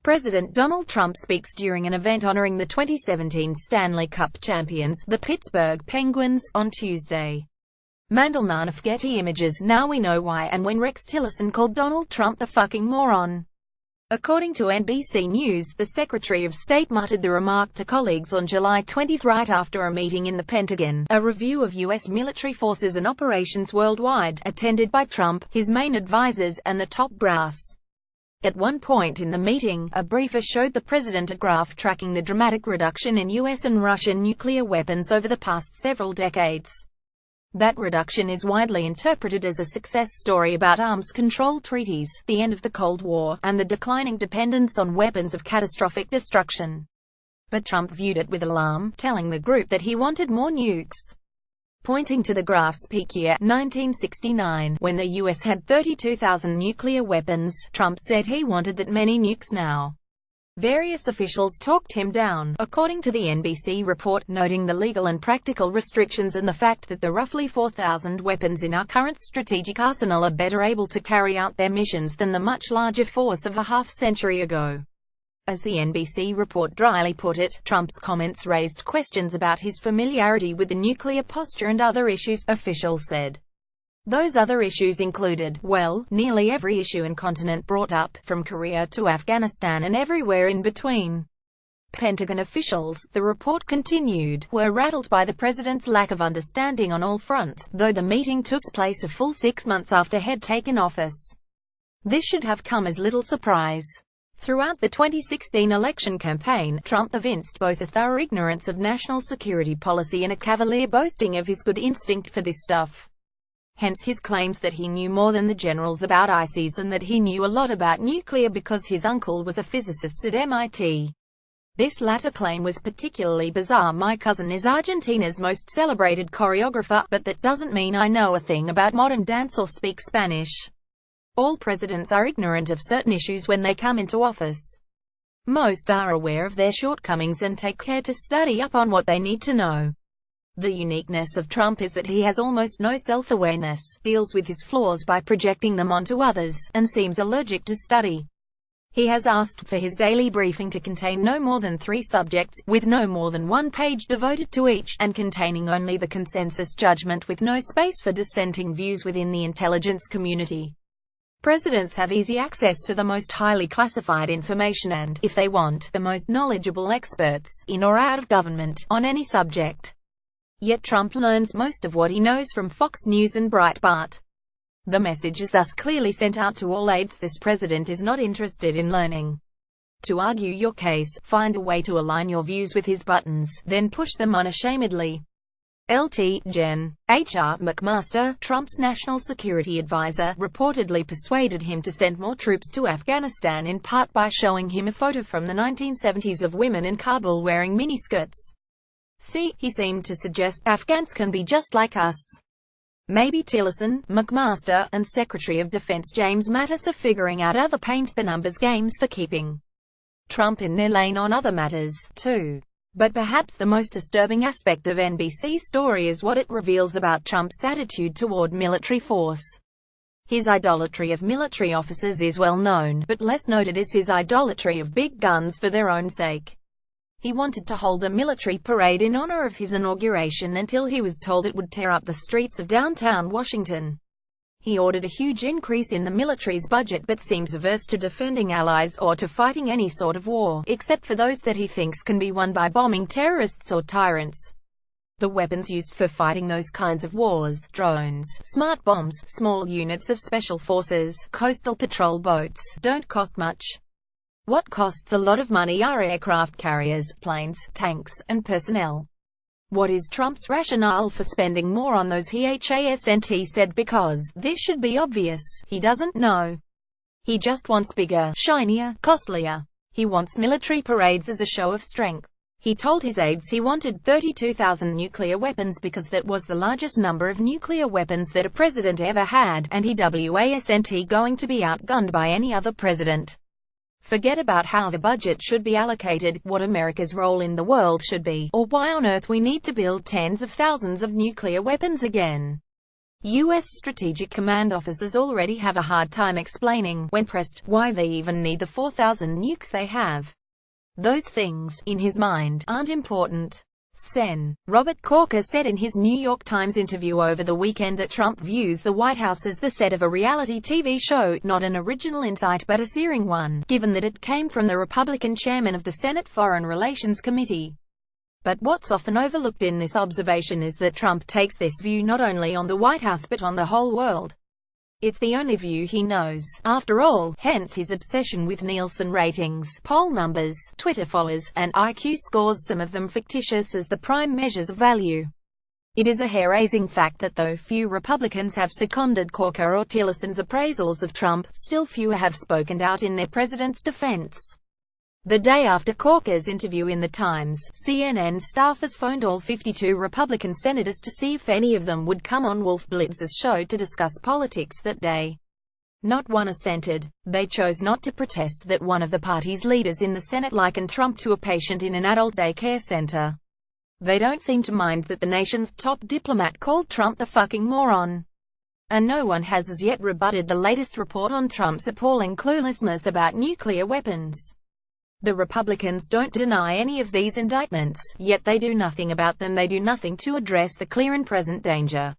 President Donald Trump speaks during an event honoring the 2017 Stanley Cup champions, the Pittsburgh Penguins, on Tuesday. Meltdown of Getty Images. Now we know why and when Rex Tillerson called Donald Trump the fucking moron. According to NBC News, the Secretary of State muttered the remark to colleagues on July 20 right after a meeting in the Pentagon, a review of U.S. military forces and operations worldwide, attended by Trump, his main advisors, and the top brass. At one point in the meeting, a briefer showed the president a graph tracking the dramatic reduction in U.S. and Russian nuclear weapons over the past several decades. That reduction is widely interpreted as a success story about arms control treaties, the end of the Cold War, and the declining dependence on weapons of catastrophic destruction. But Trump viewed it with alarm, telling the group that he wanted more nukes. Pointing to the graph's peak year, 1969, when the U.S. had 32,000 nuclear weapons, Trump said he wanted that many nukes now. Various officials talked him down, according to the NBC report, noting the legal and practical restrictions and the fact that the roughly 4,000 weapons in our current strategic arsenal are better able to carry out their missions than the much larger force of a half-century ago. As the NBC report dryly put it, Trump's comments raised questions about his familiarity with the nuclear posture and other issues, officials said. Those other issues included, well, nearly every issue and continent brought up, from Korea to Afghanistan and everywhere in between. Pentagon officials, the report continued, were rattled by the president's lack of understanding on all fronts, though the meeting took place a full 6 months after he'd taken office. This should have come as little surprise. Throughout the 2016 election campaign, Trump evinced both a thorough ignorance of national security policy and a cavalier boasting of his good instinct for this stuff. Hence his claims that he knew more than the generals about ICES and that he knew a lot about nuclear because his uncle was a physicist at MIT. This latter claim was particularly bizarre. My cousin is Argentina's most celebrated choreographer, but that doesn't mean I know a thing about modern dance or speak Spanish. All presidents are ignorant of certain issues when they come into office. Most are aware of their shortcomings and take care to study up on what they need to know. The uniqueness of Trump is that he has almost no self-awareness, deals with his flaws by projecting them onto others, and seems allergic to study. He has asked for his daily briefing to contain no more than 3 subjects, with no more than 1 page devoted to each, and containing only the consensus judgment with no space for dissenting views within the intelligence community. Presidents have easy access to the most highly classified information and, if they want, the most knowledgeable experts, in or out of government, on any subject. Yet Trump learns most of what he knows from Fox News and Breitbart. The message is thus clearly sent out to all aides: this president is not interested in learning. To argue your case, find a way to align your views with his buttons, then push them unashamedly. Lt. Gen. H.R. McMaster, Trump's national security advisor, reportedly persuaded him to send more troops to Afghanistan in part by showing him a photo from the 1970s of women in Kabul wearing miniskirts. See, he seemed to suggest, Afghans can be just like us. Maybe Tillerson, McMaster, and Secretary of Defense James Mattis are figuring out other paint-by-numbers games for keeping Trump in their lane on other matters, too. But perhaps the most disturbing aspect of NBC's story is what it reveals about Trump's attitude toward military force. His idolatry of military officers is well known, but less noted is his idolatry of big guns for their own sake. He wanted to hold a military parade in honor of his inauguration until he was told it would tear up the streets of downtown Washington. He ordered a huge increase in the military's budget but seems averse to defending allies or to fighting any sort of war, except for those that he thinks can be won by bombing terrorists or tyrants. The weapons used for fighting those kinds of wars, drones, smart bombs, small units of special forces, coastal patrol boats, don't cost much. What costs a lot of money are aircraft carriers, planes, tanks, and personnel. What is Trump's rationale for spending more on those? He hasn't said because this should be obvious. He doesn't know. He just wants bigger, shinier, costlier. He wants military parades as a show of strength. He told his aides he wanted 32,000 nuclear weapons because that was the largest number of nuclear weapons that a president ever had, and he wasn't going to be outgunned by any other president. Forget about how the budget should be allocated, what America's role in the world should be, or why on earth we need to build tens of thousands of nuclear weapons again. U.S. Strategic Command officers already have a hard time explaining, when pressed, why they even need the 4,000 nukes they have. Those things, in his mind, aren't important. Sen. Robert Corker said in his New York Times interview over the weekend that Trump views the White House as the set of a reality TV show, not an original insight but a searing one, given that it came from the Republican chairman of the Senate Foreign Relations Committee. But what's often overlooked in this observation is that Trump takes this view not only on the White House but on the whole world. It's the only view he knows, after all, hence his obsession with Nielsen ratings, poll numbers, Twitter followers, and IQ scores, some of them fictitious, as the prime measures of value. It is a hair-raising fact that though few Republicans have seconded Corker or Tillerson's appraisals of Trump, still fewer have spoken out in their president's defense. The day after Corker's interview in The Times, CNN staffers phoned all 52 Republican senators to see if any of them would come on Wolf Blitz's show to discuss politics that day. Not one assented. They chose not to protest that one of the party's leaders in the Senate likened Trump to a patient in an adult daycare center. They don't seem to mind that the nation's top diplomat called Trump the fucking moron. And no one has as yet rebutted the latest report on Trump's appalling cluelessness about nuclear weapons. The Republicans don't deny any of these indictments, yet they do nothing about them. They do nothing to address the clear and present danger.